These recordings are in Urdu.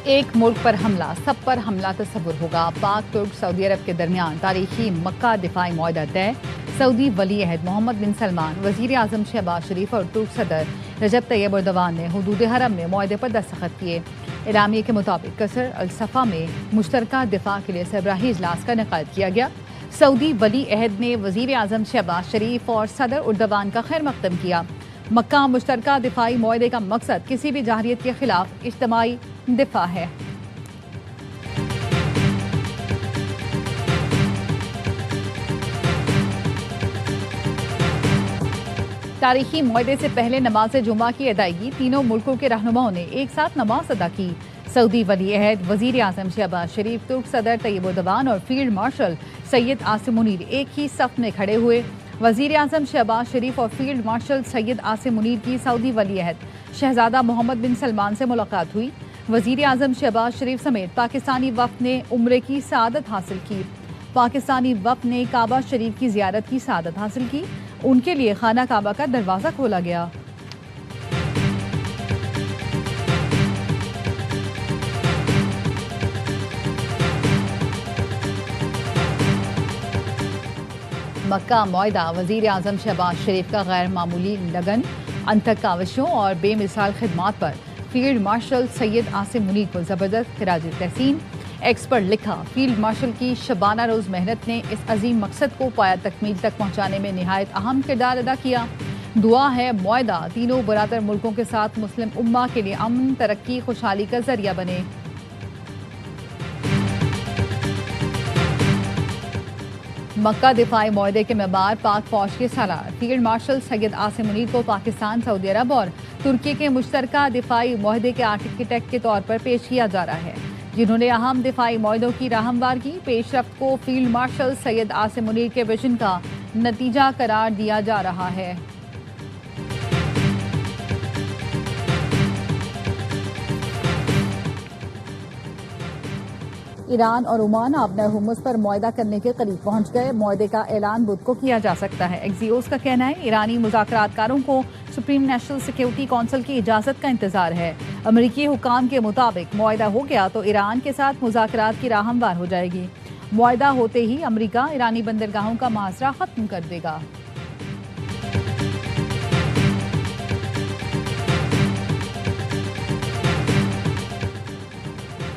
ایک ملک پر حملہ سب پر حملہ تصور ہوگا۔ پاک ترک سعودی عرب کے درمیان تاریخی مکہ دفاعی معاہدہ طے۔ سعودی ولی عہد محمد بن سلمان، وزیر اعظم شہباز شریف اور ترک صدر رجب طیب ایردوان نے حدود حرم میں معاہدے پر دستخط کیے۔ اعلامیے کے مطابق قصر الصفا میں مشترکہ دفاع کے لیے سربراہی اجلاس کا انعقاد کیا گیا۔ سعودی ولی عہد نے وزیر اعظم شہباز شریف اور صدر ایردوان کا خیر مقدم کیا۔ مکہ مشترکہ دفاعی معاہدے کا مقصد کسی بھی جارحیت کے خلاف اجتماعی دفاع ہے۔ تاریخی معاہدے سے پہلے نماز جمعہ کی ادائیگی تینوں ملکوں کے رہنماؤں نے ایک ساتھ نماز ادا کی۔ سعودی ولی عہد وزیر اعظم شہباز شریف، ترک صدر طیب ایردوان اور فیلڈ مارشل سید عاصم منیر ایک ہی صف میں کھڑے ہوئے۔ وزیر اعظم شہباز شریف اور فیلڈ مارشل سید عاصم منیر کی سعودی ولی عہد شہزادہ محمد بن سلمان سے ملاقات ہوئی۔ وزیر اعظم شہباز شریف سمیت پاکستانی وفد نے عمرے کی سعادت حاصل کی۔ پاکستانی وفد نے کعبہ شریف کی زیارت کی سعادت حاصل کی۔ ان کے لیے خانہ کعبہ کا دروازہ کھولا گیا۔ مکہ معاہدہ وزیر اعظم شہباز شریف کا غیر معمولی لگن، انتھک کاوشوں اور بے مثال خدمات پر فیلڈ مارشل سید عاصم منیر کو زبردست خراج تحسین۔ ایکس پر لکھا، فیلڈ مارشل کی شبانہ روز محنت نے اس عظیم مقصد کو پایہ تکمیل تک پہنچانے میں نہایت اہم کردار ادا کیا۔ دعا ہے معاہدہ تینوں برادر ملکوں کے ساتھ مسلم امہ کے لیے امن، ترقی، خوشحالی کا ذریعہ بنے۔ مکہ دفاعی معاہدے کے معمار پاک فوج کے سالار فیلڈ مارشل سید عاصم منیر کو پاکستان، سعودی عرب اور ترکی کے مشترکہ دفاعی معاہدے کے آرکیٹیکٹ کے طور پر پیش کیا جا رہا ہے، جنہوں نے اہم دفاعی معاہدوں کی راہ ہموار کی۔ پیش رفت کو فیلڈ مارشل سید عاصم منیر کے وژن کا نتیجہ قرار دیا جا رہا ہے۔ ایران اور عمان آبنۂ ہرمز پر معاہدہ کرنے کے قریب پہنچ گئے۔ معاہدے کا اعلان بدھ کو کیا جا سکتا ہے۔ ایکزیوس کا کہنا ہے ایرانی مذاکرات کاروں کو سپریم نیشنل سیکیورٹی کونسل کی اجازت کا انتظار ہے۔ امریکی حکام کے مطابق معاہدہ ہو گیا تو ایران کے ساتھ مذاکرات کی راہ ہموار ہو جائے گی۔ معاہدہ ہوتے ہی امریکہ ایرانی بندرگاہوں کا محاصرہ ختم کر دے گا۔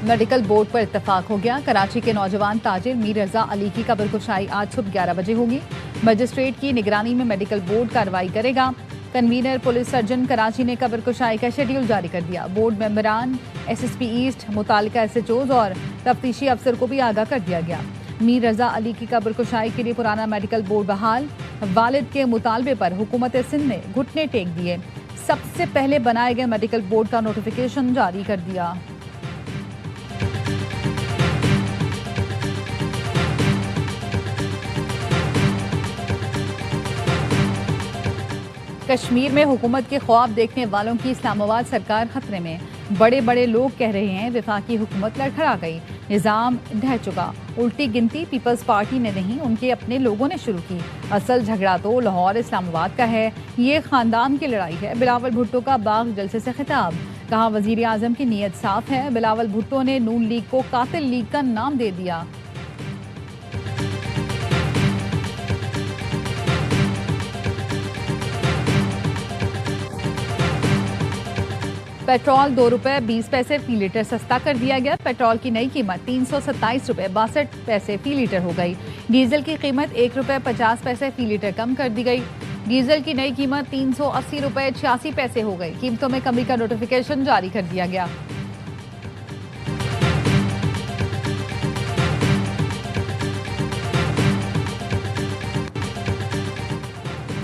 میڈیکل بورڈ پر اتفاق ہو گیا۔ کراچی کے نوجوان تاجر میر رضا علی کی قبر کشائی آج صبح 11 بجے ہوگی۔ مجسٹریٹ کی نگرانی میں میڈیکل بورڈ کارروائی کرے گا۔ کنوینر پولیس سرجن کراچی نے قبر کشائی کا شیڈیول جاری کر دیا۔ بورڈ ممبران، ایس ایس پی ایسٹ، متعلقہ ایس ایچ اوز اور تفتیشی افسر کو بھی آگاہ کر دیا گیا۔ میر رضا علی کی قبر کشائی کے لیے پرانا میڈیکل بورڈ بحال۔ والد کے مطالبے پر حکومت سندھ نے گھٹنے ٹیک دیے۔ سب سے پہلے بنائے گئے میڈیکل بورڈ کا نوٹیفیکیشن جاری کر دیا۔ کشمیر میں حکومت کے خواب دیکھنے والوں کی اسلام آباد سرکار خطرے میں۔ بڑے بڑے لوگ کہہ رہے ہیں وفاقی حکومت لڑکھڑا گئی، نظام ڈھہ چکا۔ الٹی گنتی پیپلز پارٹی نے نہیں، ان کے اپنے لوگوں نے شروع کی۔ اصل جھگڑا تو لاہور اسلام آباد کا ہے، یہ خاندان کی لڑائی ہے۔ بلاول بھٹو کا باغ جلسے سے خطاب، کہا وزیر اعظم کی نیت صاف ہے۔ بلاول بھٹو نے نون لیگ کو قاتل لیگ کا نام دے دیا۔ پیٹرول 2 روپے 20 پیسے فی لیٹر سستا کر دیا گیا۔ پیٹرول کی نئی قیمت 327 روپے 62 پیسے فی لیٹر ہو گئی۔ ڈیزل کی قیمت 1 روپے 50 پیسے فی لیٹر کم کر دی گئی۔ ڈیزل کی نئی قیمت 380 روپے 86 پیسے ہو گئی۔ قیمتوں میں کمی کا نوٹیفیکیشن جاری کر دیا گیا۔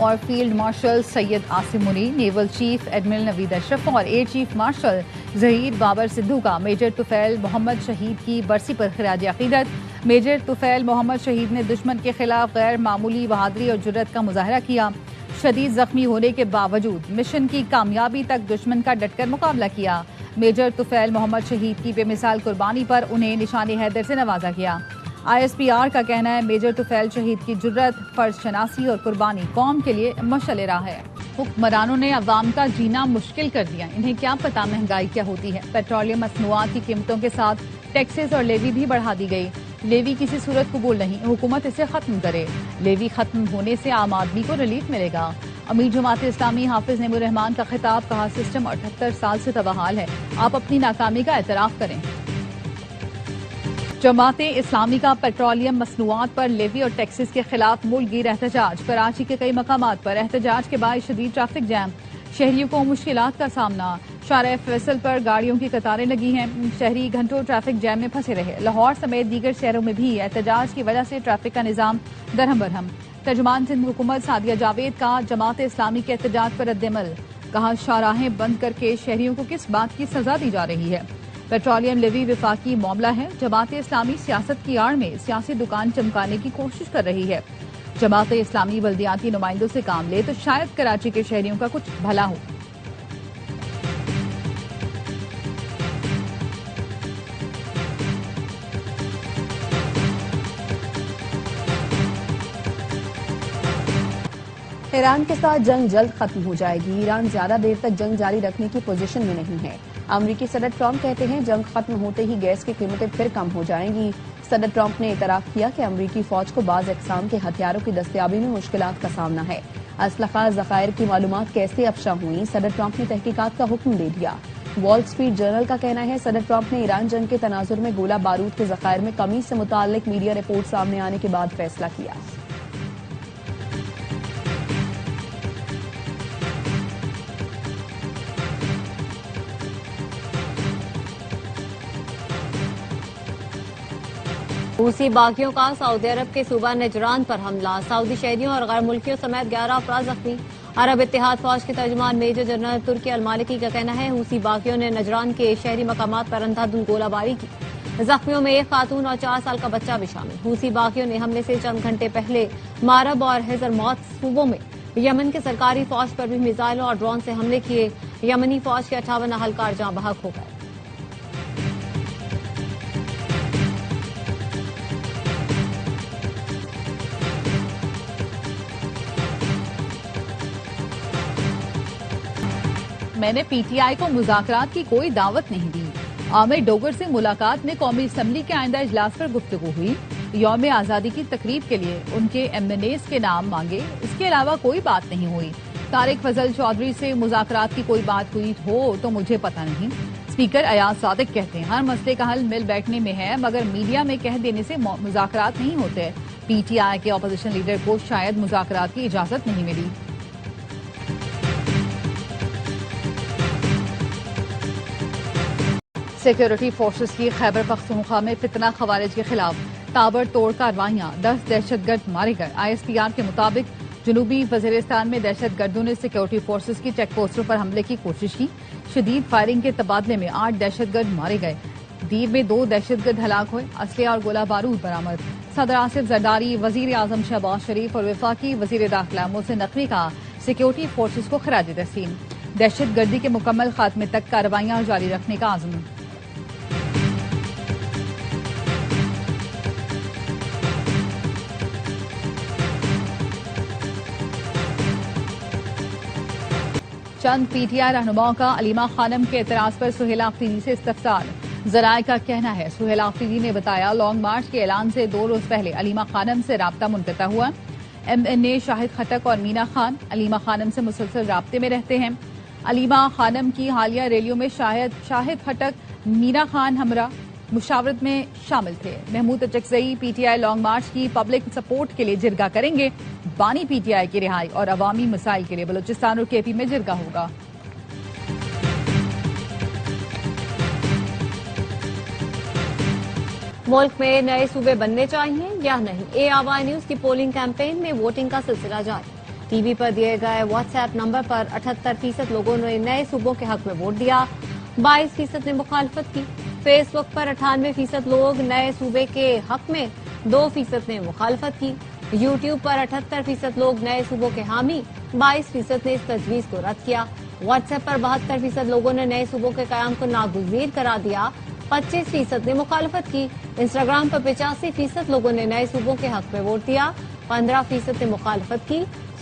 اور field marshal Syed Asim Munir, naval chief admiral Naveed Ashraf اور air chief marshal Zaheer Babar Sidhu کا میجر طفیل محمد شہید کی برسی پر خراج عقیدت۔ میجر طفیل محمد شہید نے دشمن کے خلاف غیر معمولی بہادری اور جرأت کا مظاہرہ کیا۔ شدید زخمی ہونے کے باوجود مشن کی کامیابی تک دشمن کا ڈٹ کر مقابلہ کیا۔ میجر طفیل محمد شہید کی بے مثال قربانی پر انہیں نشان حیدر سے نوازا گیا۔ آئی ایس پی آر کا کہنا ہے میجر طفیل شہید کی جرأت، فرض شناسی اور قربانی قوم کے لیے مشعل راہ ہے۔ حکمرانوں نے عوام کا جینا مشکل کر دیا، انہیں کیا پتا مہنگائی کیا ہوتی ہے۔ پیٹرولیم مصنوعات کی قیمتوں کے ساتھ ٹیکسز اور لیوی بھی بڑھا دی گئی۔ لیوی کسی صورت قبول نہیں، حکومت اسے ختم کرے۔ لیوی ختم ہونے سے عام آدمی کو ریلیف ملے گا۔ امیر جماعت اسلامی حافظ نعیم الرحمان کا خطاب، کہا سسٹم 78 سال سے تباہال ہے، آپ اپنی ناکامی کا اعتراف کریں۔ جماعت اسلامی کا پیٹرولیم مصنوعات پر لیوی اور ٹیکسز کے خلاف ملک گیر احتجاج، کراچی کے کئی مقامات پر احتجاج کے باعث شدید ٹریفک جام، شہریوں کو مشکلات کا سامنا۔ شارع فیصل پر گاڑیوں کی قطاریں لگی ہیں، شہری گھنٹوں ٹریفک جام میں پھنسے رہے۔ لاہور سمیت دیگر شہروں میں بھی احتجاج کی وجہ سے ٹریفک کا نظام درہم برہم۔ ترجمان سندھ حکومت سعدیہ جاوید کا جماعت اسلامی کے احتجاج پر رد عمل، کہا شاہراہیں بند کر کے شہریوں کو کس بات کی سزا دی جا رہی ہے۔ پیٹرولیم لیوی وفاقی معاملہ ہے، جماعت اسلامی سیاست کی آڑ میں سیاسی دکان چمکانے کی کوشش کر رہی ہے۔ جماعت اسلامی بلدیاتی نمائندوں سے کام لے تو شاید کراچی کے شہریوں کا کچھ بھلا ہو۔ ایران کے ساتھ جنگ جلد ختم ہو جائے گی، ایران زیادہ دیر تک جنگ جاری رکھنے کی پوزیشن میں نہیں ہے۔ امریکی صدر ٹرمپ کہتے ہیں جنگ ختم ہوتے ہی گیس کی قیمتیں پھر کم ہو جائیں گی۔ صدر ٹرمپ نے اعتراف کیا کہ امریکی فوج کو بعض اقسام کے ہتھیاروں کی دستیابی میں مشکلات کا سامنا ہے۔ اسلحہ ذخائر کی معلومات کیسے افشا ہوئیں، صدر ٹرمپ نے تحقیقات کا حکم دے دیا۔ وال اسٹریٹ جرنل کا کہنا ہے صدر ٹرمپ نے ایران جنگ کے تناظر میں گولہ بارود کے ذخائر میں کمی سے متعلق میڈیا رپورٹ سامنے آنے کے بعد فیصلہ کیا۔ حوثی باغیوں کا سعودی عرب کے صوبہ نجران پر حملہ، سعودی شہریوں اور غیر ملکیوں سمیت 11 افراد زخمی۔ عرب اتحاد فوج کے ترجمان میجر جنرل ترکی المالکی کا کہنا ہے حوثی باغیوں نے نجران کے شہری مقامات پر اندھا دھند گولہ باری کی۔ زخمیوں میں ایک خاتون اور 4 سال کا بچہ بھی شامل۔ حوثی باغیوں نے حملے سے چند گھنٹے پہلے مارب اور حضر موت صوبوں میں یمن کے سرکاری فوج پر بھی میزائلوں اور ڈرون سے حملے کیے، یمنی فوج کے 58 اہلکار جاں بحق ہو گئے۔ میں نے پی ٹی آئی کو مذاکرات کی کوئی دعوت نہیں دی۔ عامر ڈوگر سے ملاقات میں قومی اسمبلی کے آئندہ اجلاس پر گفتگو ہوئی۔ یوم آزادی کی تقریب کے لیے ان کے ایم این ایز کے نام مانگے، اس کے علاوہ کوئی بات نہیں ہوئی۔ طارق فضل چودھری سے مذاکرات کی کوئی بات ہوئی ہو تو مجھے پتہ نہیں۔ اسپیکر ایاز صادق کہتے ہیں ہر مسئلے کا حل مل بیٹھنے میں ہے، مگر میڈیا میں کہہ دینے سے مذاکرات نہیں ہوتے۔ پی ٹی آئی کے اپوزیشن لیڈر کو شاید مذاکرات کی اجازت نہیں ملی۔ سیکورٹی فورسز کی خیبر پختونخوا میں فتنہ خوارج کے خلاف تابڑ توڑ کارروائیاں، 10 دہشت گرد مارے گئے۔ آئی ایس پی آر کے مطابق جنوبی وزیرستان میں دہشت گردوں نے سیکورٹی فورسز کی چیک پوسٹوں پر حملے کی کوشش کی۔ شدید فائرنگ کے تبادلے میں 8 دہشت گرد مارے گئے۔ دیر میں 2 دہشت گرد ہلاک ہوئے، اسلحے اور گولہ بارود برآمد۔ صدر آصف زرداری، وزیر اعظم شہباز شریف اور وفاقی وزیر داخلہ محسن نقوی کا سیکورٹی فورسز کو خراج تحسین۔ دہشت گردی کے مکمل خاتمے تک کارروائیاں جاری رکھنے کا عزم۔ چند پی ٹی آئی رہنماؤں کا علیمہ خانم کے اعتراض پر سہیل آفریدی سے استفسار۔ ذرائع کا کہنا ہے سہیل آفریدی نے بتایا لانگ مارچ کے اعلان سے 2 روز پہلے علیمہ خانم سے رابطہ منقطع ہوا۔ ایم این اے شاہد خٹک اور مینا خان علیمہ خانم سے مسلسل رابطے میں رہتے ہیں۔ علیمہ خانم کی حالیہ ریلیوں میں شاہد خٹک، مینا خان ہمراہ مشاورت میں شامل تھے۔ Mahmood Achakzai P T I long march کی پبلک سپورٹ کے لیے جرگہ کریں گے۔ بانی پی ٹی آئی کی رہائی اور عوامی مسائل کے لیے بلوچستان اور کے پی میں جرگہ ہوگا۔ ملک میں نئے صوبے بننے چاہیے یا نہیں، اے آوائی نیوز کی پولنگ کیمپین میں ووٹنگ کا سلسلہ جاری۔ ٹی وی پر دیے گئے واٹس ایپ نمبر پر 78% لوگوں نے نئے صوبوں کے حق میں ووٹ دیا، 22% نے مخالفت کی۔ فیس بک پر 98% لوگ نئے صوبے کے حق میں، 2% نے مخالفت کی۔ یوٹیوب پر 78% لوگ نئے صوبوں کے حامی، 22% نے اس تجویز کو رد کیا۔ واٹس ایپ پر 72% لوگوں نے نئے صوبوں کے قیام کو ناگزیر قرار دیا، 25% نے مخالفت کی۔ انسٹاگرام پر 85% لوگوں نے نئے صوبوں کے حق میں ووٹ دیا، 15% نے مخالفت کی۔